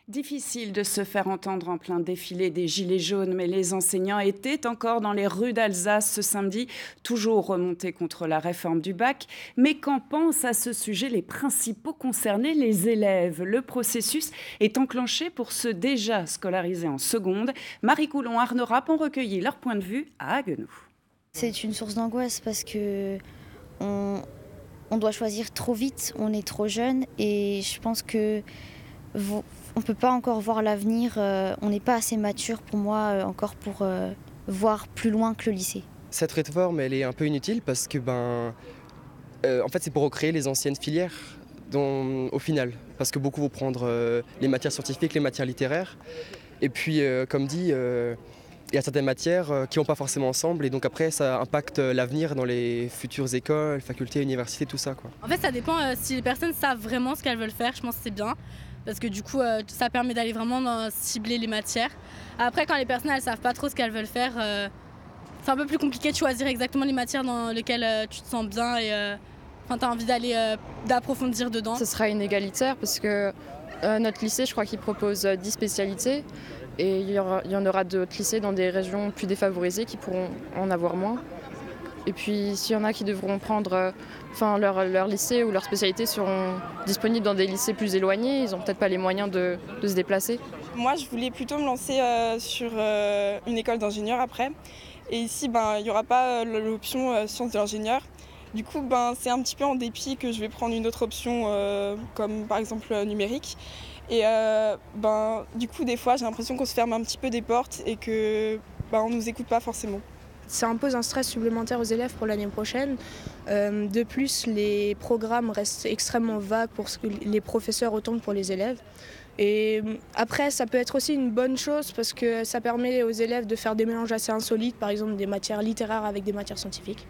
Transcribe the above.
Difficile de se faire entendre en plein défilé des Gilets jaunes, mais les enseignants étaient encore dans les rues d'Alsace ce samedi, toujours remontés contre la réforme du bac. Mais qu'en pensent à ce sujet les principaux concernés, les élèves? Le processus est enclenché pour ceux déjà scolarisés en seconde. Marie Coulon, Arnaud Rapp ont recueilli leur point de vue à Haguenau. C'est une source d'angoisse parce que on doit choisir trop vite, on est trop jeune et je pense que on ne peut pas encore voir l'avenir, on n'est pas assez mature pour moi encore pour voir plus loin que le lycée. Cette réforme, elle est un peu inutile parce que en fait, c'est pour recréer les anciennes filières au final. Parce que beaucoup vont prendre les matières scientifiques, les matières littéraires. Et puis, comme dit, il y a certaines matières qui ne vont pas forcément ensemble. Et donc après, ça impacte l'avenir dans les futures écoles, facultés, universités, tout ça, quoi. En fait, ça dépend si les personnes savent vraiment ce qu'elles veulent faire. Je pense que c'est bien. Parce que du coup, ça permet d'aller vraiment cibler les matières. Après, quand les personnes ne savent pas trop ce qu'elles veulent faire, c'est un peu plus compliqué de choisir exactement les matières dans lesquelles tu te sens bien et tu as envie d'approfondir dedans. Ce sera inégalitaire parce que notre lycée, je crois qu'il propose 10 spécialités et il y en aura d'autres lycées dans des régions plus défavorisées qui pourront en avoir moins. Et puis s'il y en a qui devront prendre leur lycée ou leur spécialité seront disponibles dans des lycées plus éloignés, ils n'ont peut-être pas les moyens de se déplacer. Moi, je voulais plutôt me lancer sur une école d'ingénieur après. Et ici, il n'y aura pas l'option sciences de l'ingénieur. Du coup, c'est un petit peu en dépit que je vais prendre une autre option, comme par exemple numérique. Et du coup, des fois, j'ai l'impression qu'on se ferme un petit peu des portes et qu'on ne nous écoute pas forcément. Ça impose un stress supplémentaire aux élèves pour l'année prochaine. De plus, les programmes restent extrêmement vagues pour ce que les professeurs autant que pour les élèves. Et après, ça peut être aussi une bonne chose parce que ça permet aux élèves de faire des mélanges assez insolites, par exemple des matières littéraires avec des matières scientifiques.